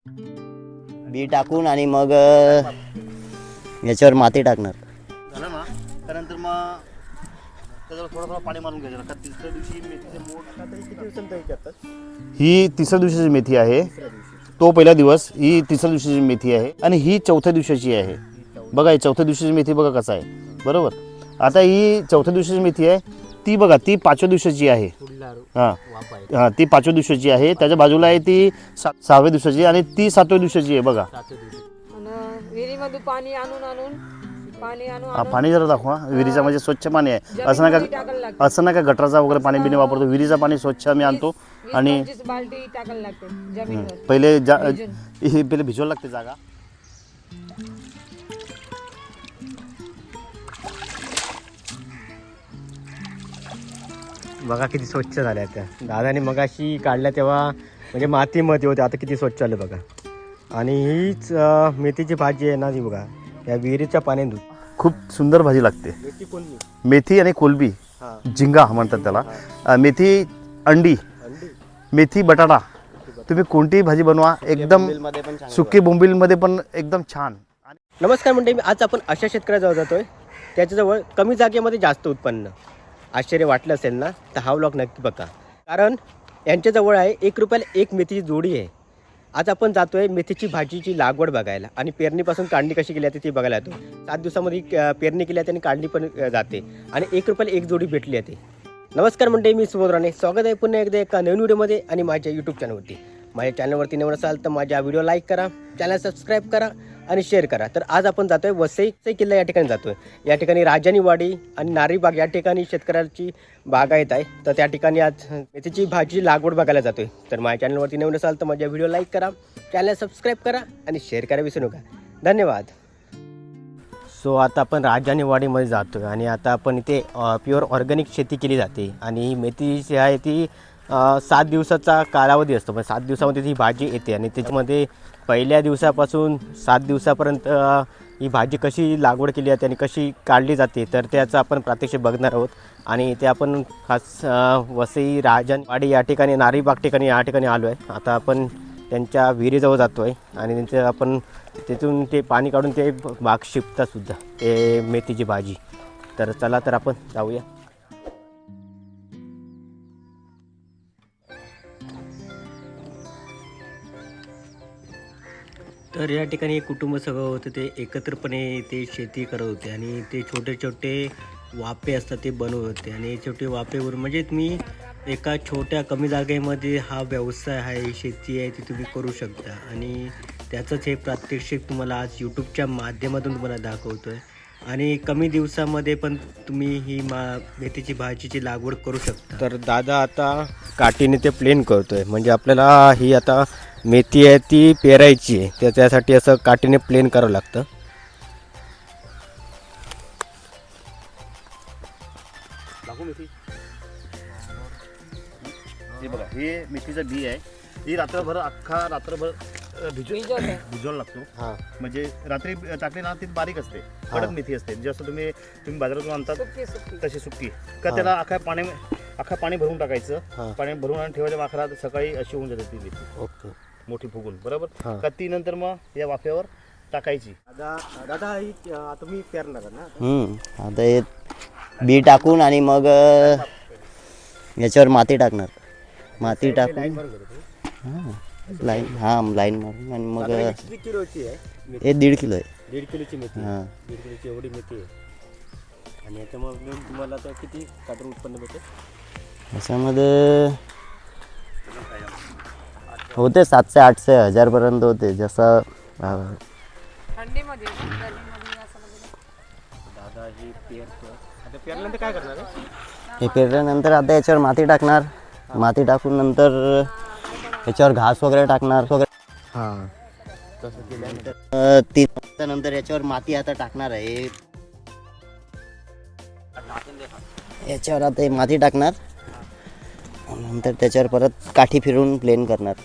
बी टाकून आणि मग याच्यावर माती टाकणार. झालं ना त्यानंतर मग त्याच्यावर थोडं पाणी मारून घ्यायचं. का तिसऱ्या दिवशी मेथीचे मोड किती दिवसांत करतात? ही तिसऱ्या दिवशीची मेथी आहे. तो पहिला दिवस. ही तिसऱ्या दिवशीची मेथी आहे आणि ही चौथ्या दिवसाची आहे. बघा ही चौथ्या दिवशीची मेथी बघा कसं आहे. बरोबर. आता ही चौथ्या दिवशीची मेथी आहे. ती बघा ती 5व्या दिवसाची आहे. हां ती 5व्या दिवसाची आहे. त्याच्या बाजूला आहे ती 6व्या दिवसाची आणि ती 7व्या दिवसाची आहे. बघा विहिरीमधून पाणी आणून पाणी जरा दाखवा. विहिरीचं म्हणजे स्वच्छ पाणी आहे. असं नाही का गटराचा वगैरे पाणी बिणी वापरतो. विहिरीचं पाणी स्वच्छ आम्ही आणतो आणि बाल्टी टाकायला लागते जमिनीवर. पहिले पहिले भिजवायला लागते जागा. बघा किती स्वच्छ झाल्या त्या. दादाने मगाशी काढल्या तेव्हा म्हणजे मातीमध्ये होते, आता किती स्वच्छ आलं बघा. आणि हीच मेथीची भाजी आहे ना ती बघा या विहिरीच्या पाण्यात. खूप सुंदर भाजी लागते. मेथी कोणती? मेथी आणि कोलबी, झिंगा म्हणतात त्याला. मेथी अंडी, मेथी बटाटा. तुम्ही कोणतीही भाजी बनवा एकदम सुकी बोंबीलमध्ये पण एकदम छान. नमस्कार मंडळी, आज आपण अशा शेतकऱ्याजवळ जातोय त्याच्याजवळ कमी जागेमध्ये जास्त उत्पन्न. आश्चर्य वाटलं असेल ना तर हा व्लॉग नक्की बघा, कारण यांच्याजवळ आहे 1 रुपयाला 1 मेथीची जोडी आहे. आज आपण जातोय मेथीची भाजीची लागवड बघायला आणि पेरणीपासून काढणी कशी केली जाते ती बघायला येतो. 7 दिवसामध्ये पेरणी केली जाते आणि काढणी पण जाते आणि 1 रुपयाला 1 जोडी भेटली जाते. नमस्कार मंडळी, मी सुबोध राणे. स्वागत आहे पुन्हा एकदा एका नवीन व्हिडिओमध्ये आणि माझ्या यूट्यूब चॅनलवरती. माझ्या चॅनलवरती नवीन असाल तर माझ्या व्हिडिओ लाईक करा, चॅनल सबस्क्राईब करा आणि शेअर करा. तर आज आपण जातोय वसई किल्ला या ठिकाणी जातोय. या ठिकाणी राजानीवाडी आणि नारीबाग या ठिकाणी शेतकऱ्याची बागायत आहे. तर त्या ठिकाणी आज मेथीची भाजी लागवड बघायला जातोय. तर माझ्या चॅनलवरती नवीन असाल तर माझ्या व्हिडिओ लाईक करा, चॅनल सबस्क्राईब करा आणि शेअर करा विसरू नका. धन्यवाद. सो आता आपण राजानीवाडीमध्ये जातोय आणि आता आपण इथे प्युअर ऑर्गॅनिक शेती केली जाते आणि ही मेथी जी आहे ती 7 दिवसाचा कालावधी असतो. म्हणजे 7 दिवसामध्ये ही भाजी येते आणि त्याच्यामध्ये पहिल्या दिवसापासून 7 दिवसापर्यंत ही भाजी कशी लागवड केली जाते आणि कशी काढली जाते तर त्याचं आपण प्रात्यक्षिक बघणार आहोत. आणि ते आपण खास वसई राजानीवाडी या ठिकाणी नारीबाग ठिकाणी या ठिकाणी आलो आहे. आता आपण त्यांच्या विहिरीजवळ जातो आहे आणि त्यांचं आपण तिथून ते पाणी काढून ते बाग शिपतातसुद्धा ते मेथीची भाजी. तर चला तर आपण जाऊया. तर या ठिकाणी एक कुटुंब सगळं होतं, ते एकत्रपणे ते शेती करत होते आणि ते छोटे छोटे वाफे असतात ते बनवत होते. आणि छोटे वाफेवरून म्हणजे तुम्ही एका छोट्या कमी जागेमध्ये हा व्यवसाय आहे, शेती आहे ती तुम्ही करू शकता. आणि त्याचंच हे प्रात्यक्षिक तुम्हाला आज यूट्यूबच्या माध्यमातून तुम्हाला दाखवतो आहे. आणि कमी दिवसामध्ये पण तुम्ही ही मेथीची भाजीची लागवड करू शकता. तर दादा आता काठीने ते प्लेन करतोय, म्हणजे आपल्याला ही आता मेथी आहे ती पेरायची आहे, तर त्यासाठी असं काठीने प्लेन करावं लागतं. हे बघा हे मेथीचं बी आहे. ही रात्रभर अख्खा रात्रभर भिजवायला लागतो. हां म्हणजे रात्री टाकली ना ती बारीक असते, कडक मेथी असते. जसं तुम्ही बाजारातून आणतात तशी सुकी का त्याला अख्खा पाणी भरून टाकायचं. पाणी भरून आणि ठेवायच्या वाखरात सकाळी अशी होऊन जाते ती मेथी. ओके मोठी फुगून बरोबर का ती नंतर मग या वाफ्यावर टाकायची. दादा ही आता मी पेरणार ना. आता हे बी टाकून आणि मग याच्यावर माती टाकणार. माती टाकून लाईन लाईन मारून आणि मग किती किलोची आहे? हे 1.5 किलो आहे. 1.5 किलोची मेथी. हां 1.5 किलोची एवढी मेथी आहे. आणि याच्यामध्ये तुम्हाला तर किती काटून उत्पन्न भेटेल? याच्यामध्ये होते 700-800 पर्यंत होते. जसं थंडीमध्ये दादा ही पेरतो. आता पेरल्यानंतर काय करणार आहे? हे पेरल्यानंतर आता याच्यावर माती टाकणार. माती टाकून नंतर याच्यावर घास वगैरे टाकणार वगैरे. हां तसं केल्यानंतर 3 दिवसानंतर याच्यावर माती आता टाकणार आहे. याच्यावर आता हे माती टाकणार नंतर त्याच्यावर परत काठी फिरून प्लेन करणार.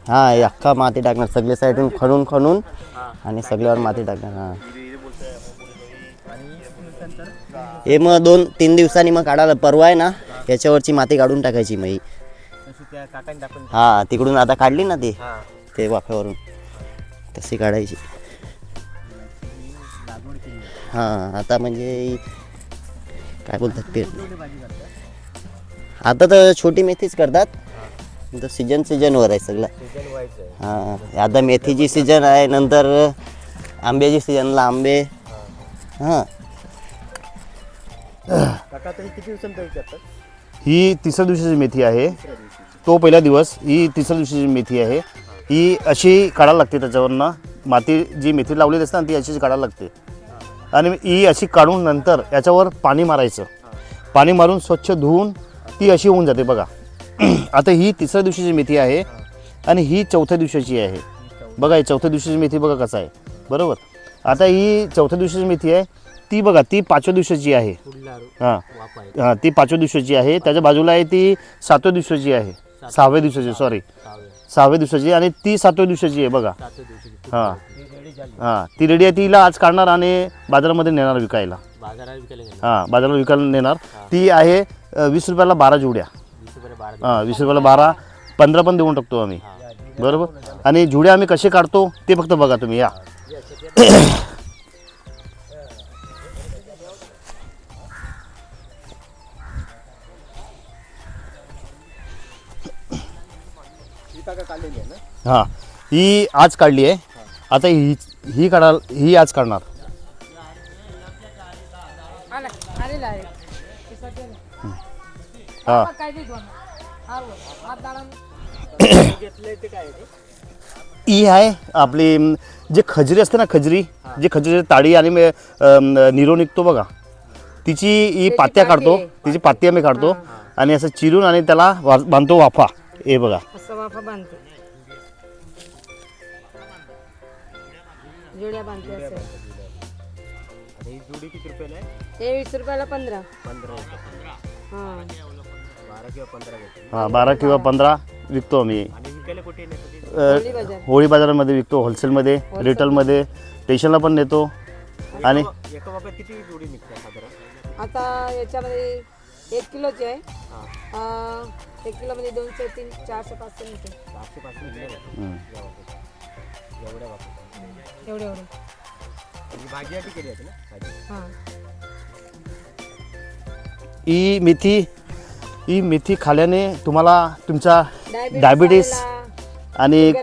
हां हे अख्खा माती टाकणार, सगळे साईडून खणून आणि सगळ्यावर माती टाकणार. हां हे मग 2-3 दिवसांनी मग काढायला. परवा आहे ना याच्यावरची माती काढून टाकायची. मग त्या काकांनी दाखवून हा तिकडून आता काढली ना ती हा ते वाफ्यावरून तशी काढायची. लागवड केली हां आता म्हणजे काय बोलतात ते भाजी करतात आता तर छोटी मेथीच करतात. तर सीजनवर आहे सगळं. सीजन वाईज आहे. हां आता मेथीची सीजन आहे, नंतर आंब्याची सीजनला आंबे. हां काका तरी किती दिवसांत तयारी करतात? ही तिसऱ्या दिवशीची मेथी आहे. तो पहिला दिवस. ही तिसऱ्या दिवशीची मेथी आहे. ही अशी काढायला लागते, त्याच्यावरनं माती जी मेथी लावलेली असते ना ती अशीच काढायला लागते. आणि ही अशी काढून नंतर याच्यावर पाणी मारायचं. पाणी मारून स्वच्छ धुवून ती अशी होऊन जाते बघा. आता ही तिसऱ्या दिवशीची मेथी आहे आणि ही चौथ्या दिवसाची आहे. बघा ही चौथ्या दिवशीची मेथी बघा कसं आहे, बरोबर. आता ही चौथ्या दिवसाची मेथी आहे, ती बघा ती 5व्या दिवसाची आहे. हां वाफ आहे हां ती 5व्या दिवसाची आहे. त्याच्या बाजूला आहे ती 7व्या दिवसाची आहे. 6व्या दिवसाची, सॉरी 6व्या दिवसाची, आणि ती 7व्या दिवसाची आहे बघा. हां हां ती रेडी आहे. तिला आज काढणार आणि बाजारामध्ये नेणार विकायला. बाजारात विकायला गेले हां बाजारात विकायला नेणार. ती आहे 20 रुपयाला 12 जुड्या. 20 रुपये 12 हां 20 रुपयाला 12, 15 पण देऊन टाकतो आम्ही, बरोबर. आणि जुड्या आम्ही कसे काढतो ते फक्त बघा तुम्ही या. काका काढलेली आहे ना? हां ही आज काढली आहे. आता ही आज काढणार. आलेला आहे हां काय देतो हात दाडा घेतलंय ते काय आहे ते? ही आहे आपली जे खजरी असते ना, खजरी जी खजरी ताडी आणि निरो निघतो बघा, तिची ही पात्या काढतो. तिची पाती आम्ही काढतो आणि असं चिरून आणि त्याला बांधतो वाफा. हे बघा असं वाफा बांधते, जोड्या बांधते असं. आणि ही जोडी किती रुपयाला आहे? ते 20 रुपयाला 15. 15 हां 12 किंवा 15 घेतो. हां 12 किंवा 15 विकतो आम्ही. आणि विकायला कुठे नेतो ते? होळी बाजार. होळी बाजारामध्ये विकतो, होलसेलमध्ये, रिटेलमध्ये, स्टेशनला पण नेतो. आणि एका वाफ्यात किती जोडी निघतात साधारण? आता याच्यामध्ये 1 किलोची आहे. हां 1 किलोमध्ये 200, 300, 400, 500 निघते. 400 500 निघले बघा. एवढ्या वाफ्यात एवढे ही भाजीसाठी केली होती ना भाजी? हां ही मेथी खाल्ल्याने तुम्हाला तुमचा डायबिटीस आणि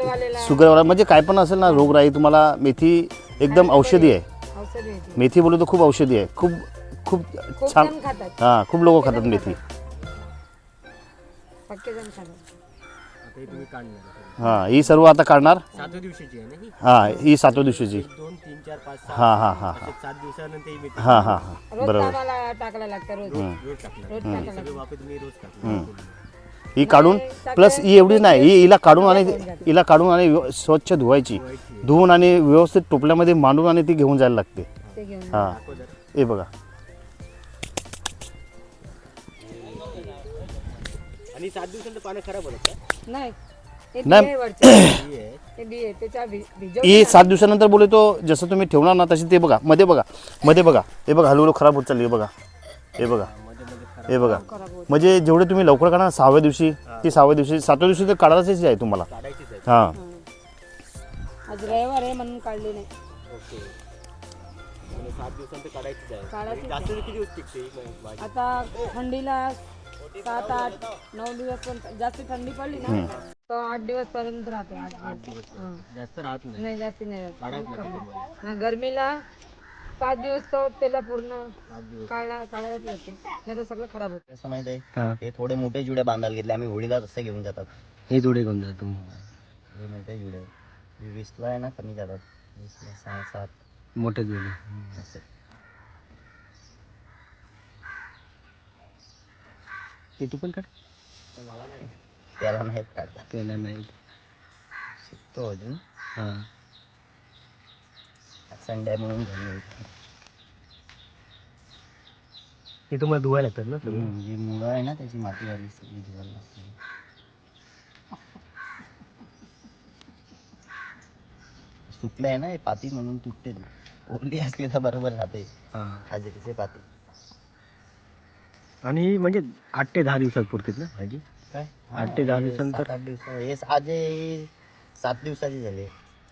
शुगरवाला म्हणजे काय पण असेल ना रोगराई, तुम्हाला मेथी एकदम औषधी आहे. औषधी आहे ती. मेथी बोलू तर खूप औषधी आहे. खूप खूप खूप छान. जण खातात, हां खूप लोक खातात मेथी. पक्के जण खातात. आता हे तुम्ही काढणार हां ही सर्व आता काढणार. 7 दिवशीची आहे ना ही? हां ही 7व्या दिवशीची. 1 2 3 4 5 6 हां हां हां 7 दिवसानंतर ही मेथी हां हां हां रोज बरोबर. कामाला टाकायला लागतं, रोज रोज टाकणार. रोज टाकायला सगळे वाफे तुम्ही रोज टाकणार. ही काढून प्लस ही एवढीच नाही, ही हिला काढून आणि स्वच्छ धुवायची. धुवून आणि व्यवस्थित टोपल्यामध्ये मांडून आणि ती घेऊन जायला लागते. ते घेऊन. हां हे बघा. आणि 7 दिवसांचं पाणी खराब होतं का? नाही ते नाही. बिये वरचे. ही आहे. ते बिये त्याच्या भिजवून ही 7 दिवसानंतर बोले तो जसं तुम्ही ठेवणार ना तशी ते बघा मध्ये बघा हे बघा हळूहळू खराब होत चालली. हे बघा हे बघा खराब होत. म्हणजे जेवढे तुम्ही लवकर काढा 6व्या दिवशी ती 6व्या दिवशी 7व्या दिवशी तर काढायचीच आहे तुम्हाला. काढायचीच आहे. हां आज रविवार आहे म्हणून काढली नाही. ओके. आणि 7 दिवसांत काढायचीच आहे. काढायचीच जास्त आहे. किती दिवस टिकते ही भाजी? आता थंडीला 7, 8, 9 दिवस पण जास्त थंडी पडली ना तर 8 दिवस पर्यंत राहते. 8 दिवस. हां. जास्त राहत नाही. नाही जास्त नाही राहत. काढायच लागते. हां, गरमीला 5 दिवस तो त्याला पूर्ण 7 दिवस. काढायलाच लागते, नाही तर सगळं खराब होतं. कसं माहित आहे, हे थोडे मोठे जुड्या बांधायला घेतले आम्ही. होळीला तसे घेऊन जातात. हे जोडे घेऊन जातो. हे मोठे जुडे 20ला आहे ना, कमी जातात 20ला 6, 7 मोठे जोडे. असे. ते तू पण काढ. त्याला नाहीत काढतात. त्याला नाही. शिकतो अजून. हां संडे म्हणून घरी येतो. ते तुम्हाला धुवायला लागतात ना सगळं? जी मुळं आहे ना त्याची माती वाली सगळी धुवायला लागते. सुकलं आहे ना हे पाती म्हणून तुटते ती. ओरली असली तर बरोबर राहते. हां. हाजरीचे पाती. आणि म्हणजे 8 ते 10 दिवसात पुरतेत ना भाजी? काय 8 ते 10 दिवसानंतर 7-8 दिवसा हे आज हे 7 दिवसाची झाली.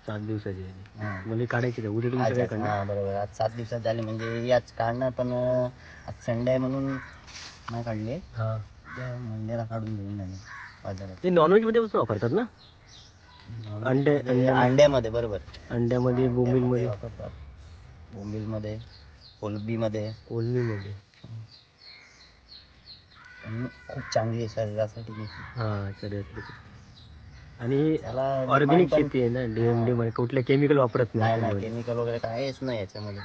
7 दिवसाची आहे. हां. म्हणजे काढायची आहे. उद्या तुम्ही आज सगळे काढणार. हां बरोबर आज 7 दिवसात झाली म्हणजे आज काढणार पण आज संडे आहे म्हणून नाही काढले. हां. उद्या मंडेला काढून घेऊन आले बाजारात. ते नॉनव्हेजमध्ये पण वापरतात ना? अंड्यामध्ये बरोबर. अंड्यामध्ये, बोंबीलमध्ये, वापरतात. बोंबीलमध्ये, कोलंबीमध्ये कोलमीमध्ये. पण खूप चांगली आहे शरीरासाठी मेथी. हां शरीरासाठी. आणि त्याला ऑर्गॅनिक demand पण- शेती आहे ना, DMD मध्ये कुठले केमिकल वापरत नाही नाही नाही त्यामध्ये. केमिकल वगैरे काहीच नाही याच्यामध्ये.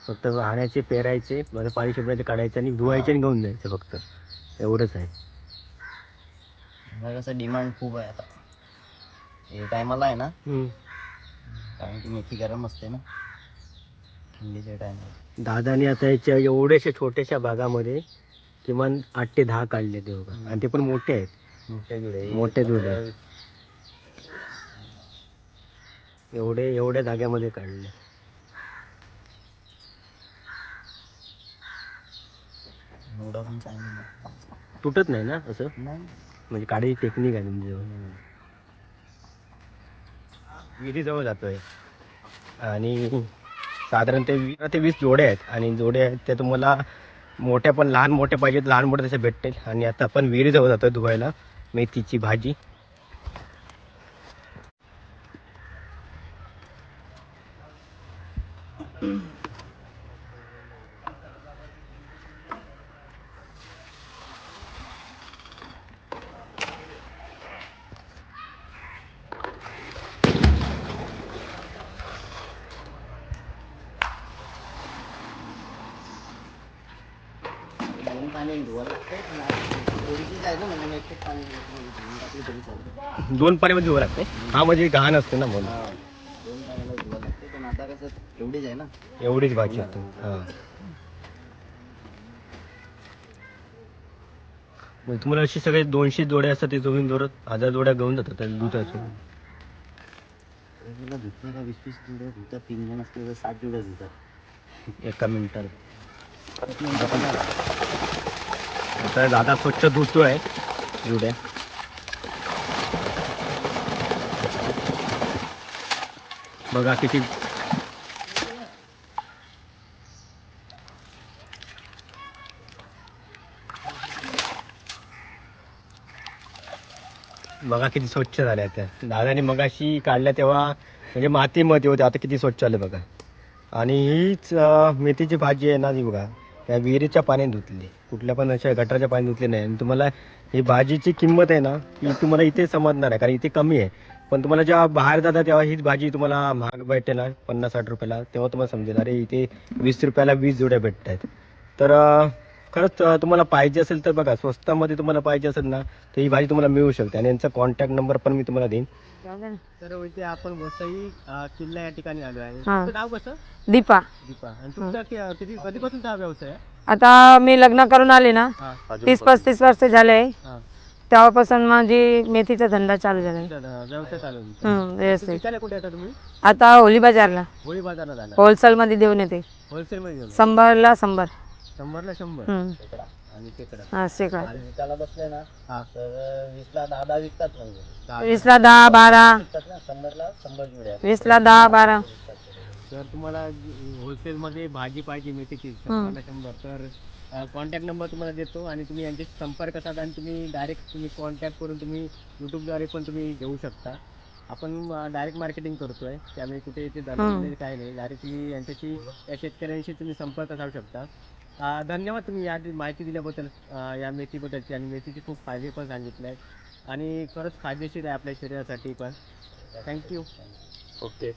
फक्त हाणायचे, पेरायचे, म्हणजे पाणी शिपडायचे, काढायचे आणि धुवायचे आणि घेऊन जायचं फक्त. एवढंच आहे. मला कसं डिमांड खूप आहे आता हे टायमाला आहे ना कारण की मेथी गरम असते ना थंडीच्या टायमाला. दादानी आता याच्या एवढ्याशा छोट्याशा भागामध्ये किमान 8 ते 10 काढले ते बघा. आणि ते पण मोठे आहेत. मोठे जुडे मोठे जुडे. एवढ्या जाग्यामध्ये काढले. एवढं पण चांगलं नाही. तुटत नाही ना असं, नाही म्हणजे काढायची टेक्निक आहे तुमच्याजवळ. विहिरीजवळ जातोय आणि साधारण ते 20 जोड्या आहेत आणि जोड्या आहेत त्या तुम्हाला मोठ्या पण लहान मोठ्या पाहिजेत, लहान मोठ्या तसे भेटतील. आणि आता आपण विहिरीजवळ जातोय धुवायला मेथीची भाजी. दोन पाणी धुवायला लागते पण आज थोडीशीच आहे ना म्हणजे मी एकच पाणी धुवून टाकली तरी चालेल. 2 पाण्यामध्ये धुवा लागते. हा म्हणजे घाण असते ना म्हणून. हा, दोन पाण्याला धुवायला लागते पण आता कसं एवढीच आहे ना. एवढीच भाजी होते. हां मग तुम्हाला अशी सगळे 200 जोड्या असतात ते तुम्ही दररोज 1000 जोड्या घेऊन जातात त्या दुधाचं. तुला धुतलं का 20-20 जुड्या धुतात 3 जण असले तर 60 जुड्या धुतात एका मिनिटाला. आता दादा स्वच्छ धुतोय जुड्या. बघा किती स्वच्छ झाल्या त्या. दादाने मगाशी काढल्या तेव्हा म्हणजे मातीमध्ये होते, आता किती स्वच्छ आले बघा. आणि हीच मेथीची भाजी आहे ना, ती बघा त्या विहिरीच्या पाण्याने धुतली, कुठल्या पण अशा गटाराच्या पाण्याने धुतली नाही. आणि तुम्हाला ही भाजीची किंमत आहे ना ही तुम्हाला इथे समजणार आहे, कारण इथे कमी आहे. पण तुम्हाला जेव्हा बाहेर जाता तेव्हा हीच भाजी तुम्हाला महाग भेटते ना 50-60 रुपयाला, तेव्हा तुम्हाला समजेल अरे इथे 20 रुपयाला 20 जोड्या भेटत आहेत. तर खरंच तुम्हाला पाहिजे असेल तर बघा, स्वस्तामध्ये तुम्हाला पाहिजे असेल ना तर ही भाजी तुम्हाला मिळू शकते. आणि यांचा कॉन्टॅक्ट नंबर पण मी तुम्हाला देईन. तर इथे आपण वसई किल्ला या ठिकाणी आलो आहे. हा. तुमचं नाव कसं? दीपा. दीपा. आणि तुमचा कधीपासून हा व्यवसाय आहे? आता मी लग्न करून आले ना 30-35 वर्ष झाले. हा. तेव्हापासून माझी मेथीचा धंदा चालू झाला. व्यवसाय चालू आहे. व्यवस्थित. विकायला कुठे येता तुम्ही? आता होली बाजारला होळी बाजारला झाला. होलसेल मध्ये देऊन येते. होलसेल मध्ये घेऊन 100ला 100. 100ला 100 आणि शेकडा. हा शेकडा. आणि विकायला बसले ना हा. तर 20ला 10 विकतात म्हणजे 20ला 10-12. विकतात ना 100ला 100 जुड्या 20ला 10-12. तर तुम्हाला होलसेल मध्ये भाजी पाहिजे मेथीची 100 तर कॉन्टॅक्ट नंबर तुम्हाला देतो आणि तुम्ही यांच्याशी संपर्क साधा आणि तुम्ही डायरेक्ट कॉन्टॅक्ट करून तुम्ही यूट्यूबद्वारे पण तुम्ही घेऊ शकता. आपण डायरेक्ट मार्केटिंग करतोय, त्यामुळे कुठे इथे दलाल काय नाही. डायरेक्ट तुम्ही यांच्याशी या शेतकऱ्यांशी तुम्ही संपर्क साधू शकता. धन्यवाद तुम्ही या माहिती दिल्याबद्दल, या मेथीबद्दलची. आणि मेथीचे खूप फायदे पण सांगितले आहेत आणि खरंच फायदेशीर आहे आपल्या शरीरासाठी पण. थँक्यू. ओके.